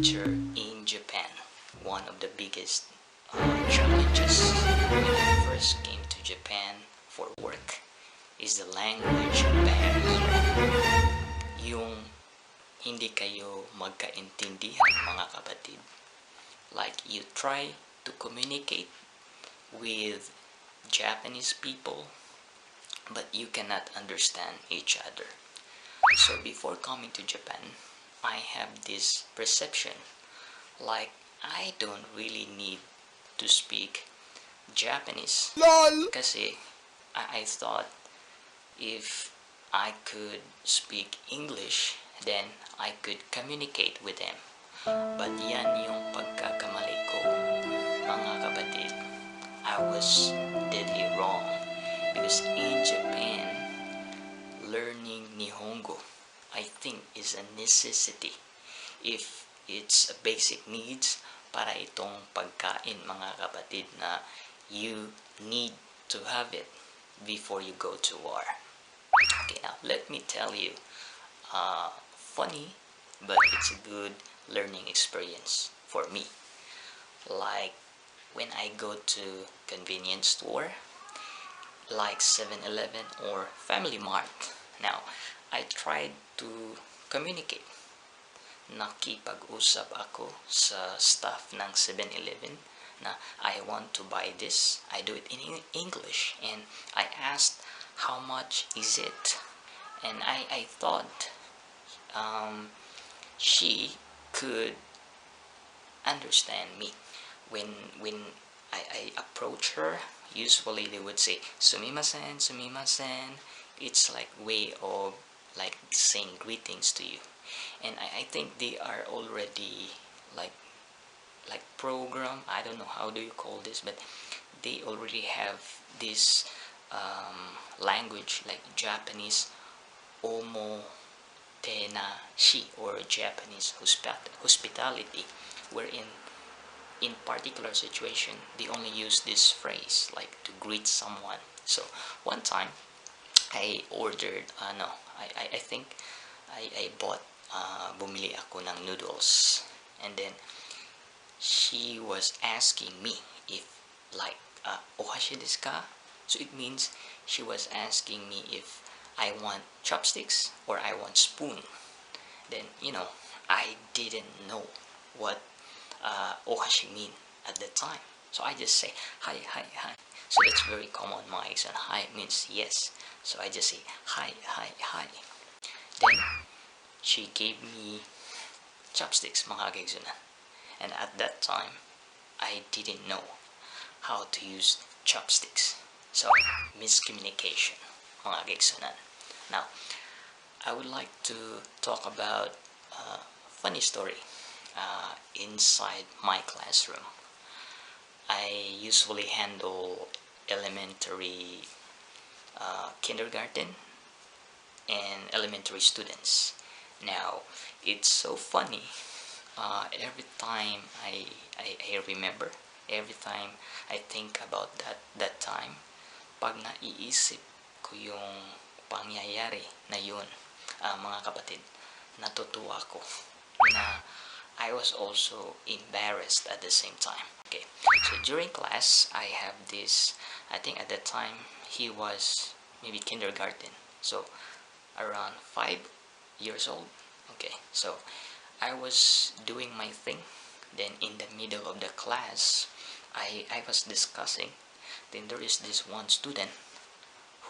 culture in Japan. One of the biggest challenges when I first came to Japan for work is the language barrier. Yung hindi kayo magkaintindihan mga kapatid. Like you try to communicate with Japanese people but you cannot understand each other. So before coming to Japan, I have this perception like I don't really need to speak Japanese. LOL! Kasi I thought if I could speak English, then I could communicate with them. But yan yung pagkakamali ko, mga kapatid. I was deadly wrong because in Japan, learning Nihongo, I think, is a necessity. If it's a basic needs para itong pagkain, mga kapatid, na you need to have it before you go to war. Okay, now let me tell you, funny, but it's a good learning experience for me. Like when I go to convenience store, like 7-Eleven or Family Mart. Now, I tried to communicate. Nakipag-usap ako sa staff ng 7-Eleven na I want to buy this. I do it in English and I asked how much is it. And I thought she could understand me. When I approach her, usually they would say sumimasen, sumimasen. It's like way of like saying greetings to you. And I think they are already like program. I don't know how do you call this, but they already have this language like Japanese omo tenashi, or Japanese hospitality, wherein in particular situation they only use this phrase like to greet someone. So one time I ordered I think I bought bumili ako ng noodles, and then she was asking me if like ohashi desu ka? So it means she was asking me if I want chopsticks or I want spoon. Then I didn't know what ohashi mean at the time, so I just say hi hi hi. So that's very common my accent. Hi means yes, so I just say hi hi hi. Then she gave me chopsticks, mga kaigsunan. And at that time I didn't know how to use chopsticks, so miscommunication, mga kaigsunan. Now I would like to talk about a funny story inside my classroom. I usually handle elementary, kindergarten, and elementary students. Now, it's so funny. Every time I remember, every time I think about that time, pag naiisip ko yung pangyayari na yun, mga kapatid, natutuwa ko na I was also embarrassed at the same time. Okay, so during class, I have this, I think at that time, he was maybe kindergarten, so around 5 years old. Okay, so I was doing my thing, then in the middle of the class, I was discussing, then there is this one student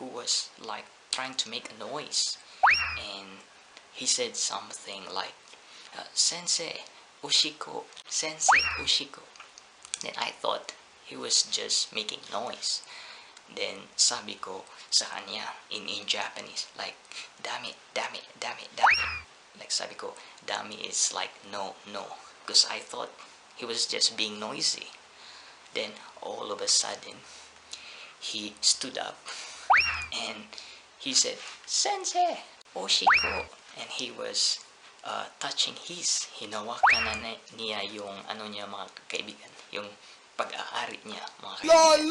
who was like trying to make a noise, and he said something like, Sensei, Ushiko, Sensei, Ushiko. Then I thought he was just making noise. Then sabi ko sa kanya in Japanese, like, dami, dami, dami, dami. Like sabi ko, dami is like no, no. Because I thought he was just being noisy. Then all of a sudden, he stood up and he said, Sensei, Oshiko. And he was touching his, hinawakan na niya yung niya, mga kaibigan, yung pag-aari niya, mga kaibigan. LOL!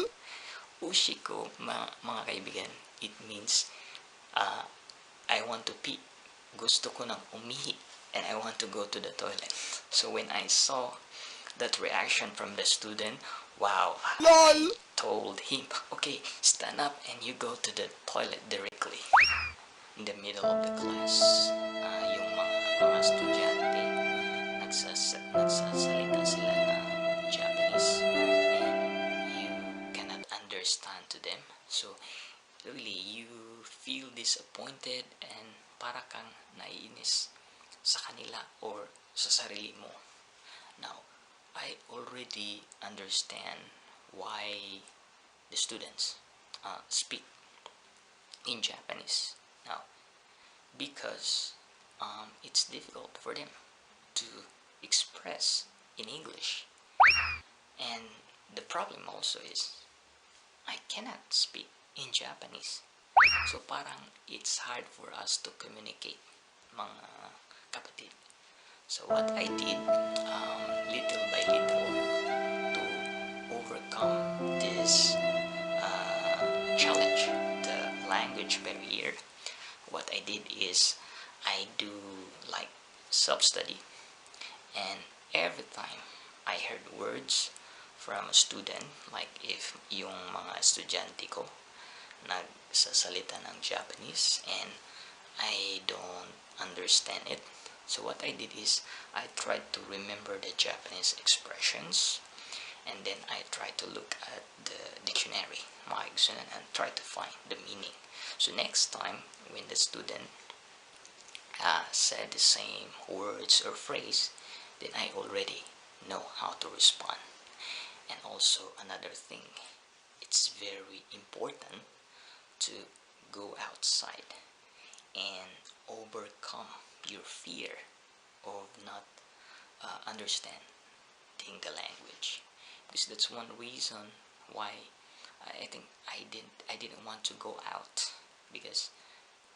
Ushiko, mga kaibigan, it means I want to pee. Gusto ko nang umihi. and I want to go to the toilet. So when I saw that reaction from the student, wow, I told him, okay, stand up and you go to the toilet directly. In the middle of the class, yung mga estudyante, nagsasalita sila ng Japanese and you cannot understand to them. So really, you feel disappointed and para kang naiinis sa kanila or sa sarili mo. Now, I already understand why the students speak in Japanese now, because it's difficult for them to express in English, and the problem also is I cannot speak in Japanese, so parang it's hard for us to communicate, mga kapatid. So what I did, little by little, to overcome this challenge, the language barrier, what I did is I do like self-study, and every time I heard words from a student, like if yung mga estudyante ko nagsasalita ng Japanese and I don't understand it, so what I did is I tried to remember the Japanese expressions, and then I tried to look at the dictionary, and try to find the meaning. So next time when the student said the same words or phrase, then I already know how to respond. And also another thing, it's very important to go outside and overcome your fear of not understanding the language, because that's one reason why I think I didn't want to go out, because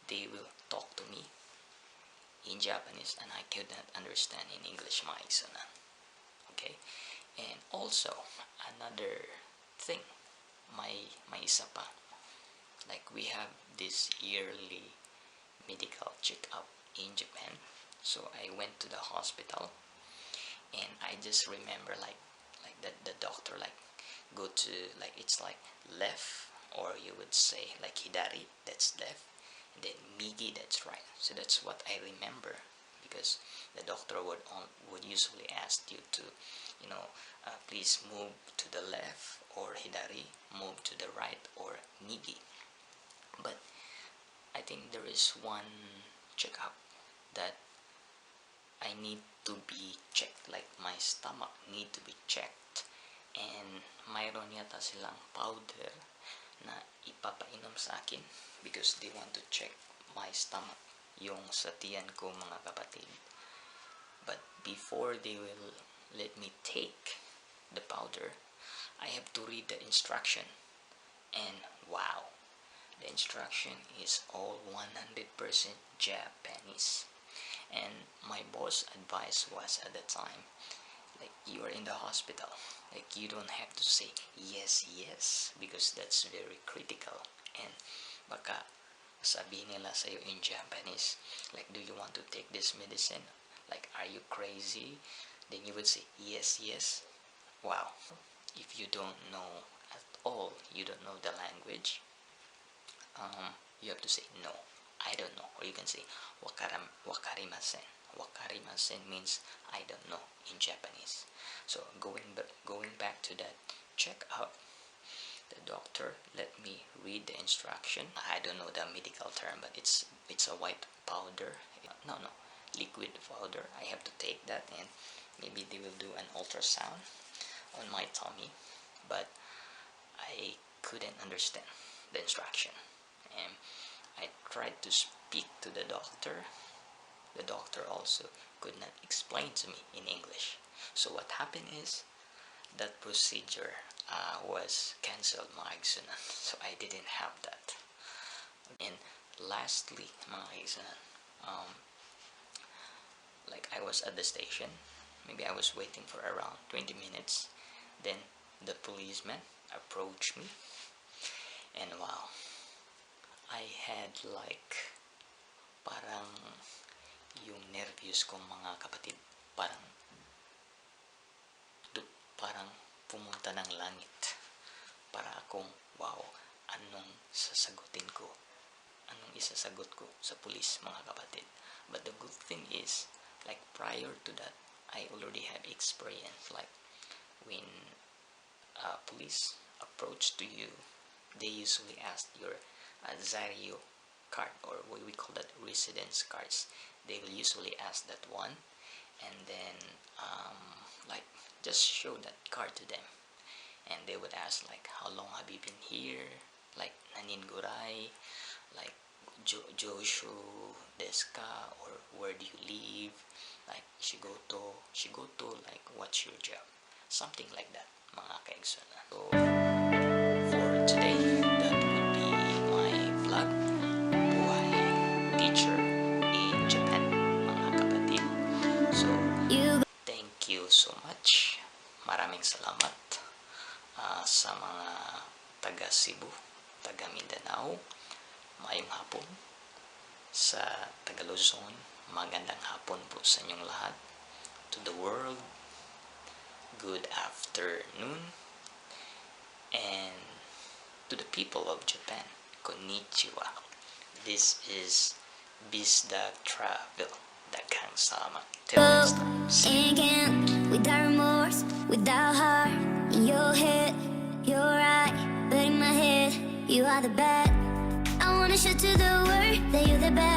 they will talk to me in Japanese and I could not understand in English, okay. And also another thing, may isa pa, like we have this yearly medical checkup in Japan. So I went to the hospital and I just remember like that the doctor like go to, like it's like left, or you would say like hidari, that's left, and then migi, that's right. So that's what I remember, because the doctor would usually ask you to, please move to the left, or hidari, move to the right, or migi. But I think there is one checkup that I need to be checked, like my stomach need to be checked, and mayroon yata silang powder na ipapainom sa akin because they want to check my stomach, yung sa tiyan ko, mga kapatid. But before they will let me take the powder, I have to read the instruction, and wow, the instruction is all 100% Japanese. And my boss advice was at the time, like, you are in the hospital, like you don't have to say yes, yes, because that's very critical, and baka sabihin nila sa'yo in Japanese, like, do you want to take this medicine, like, are you crazy? Then you would say yes, yes. Wow, if you don't know at all, you don't know the language, you have to say no, I don't know, or you can say wakarimasen. Wakarimasen means I don't know in Japanese. So going back to that checkup, the doctor let me read the instruction. I don't know the medical term, but it's a white powder. No, liquid powder. I have to take that, and maybe they will do an ultrasound on my tummy, but I couldn't understand the instruction, and I tried to speak to the doctor. The doctor also could not explain to me in English. So what happened is that procedure was cancelled, mga kaigsunan. So I didn't have that. And lastly, mga kaigsunan, like I was at the station, maybe I was waiting for around 20 minutes, then the policeman approached me, and wow, I had like parang yung nervyos kong mga kapatid parang parang pumunta ng langit. Para akong, wow, anong sasagutin ko? Anong isasagot ko sa pulis, mga kapatid? But the good thing is, like prior to that, I already have experience. Like when police approach to you, they usually ask your Zario card, or what we call that residence cards. They will usually ask that one, and then like just show that card to them, and they would ask like, how long have you been here, like naninguray, like Joshu deska, or where do you live, like shigoto, like what's your job, something like that, mga kaigsoon. So for today, that would be my vlog, Buhay Teacher in Japan, mga kapatid. So thank you so much, maraming salamat sa mga taga Cebu, taga Mindanao, mayong hapon. Sa taga Luzon, magandang hapon po sa inyong lahat. To the world, good afternoon. And to the people of Japan, konnichiwa. This is Bisda Travel, daghang salamat. Till next time. Again, without remorse, without heart. In your head, you're right, but in my head, you are the bad. I wanna show to the world that you're the bad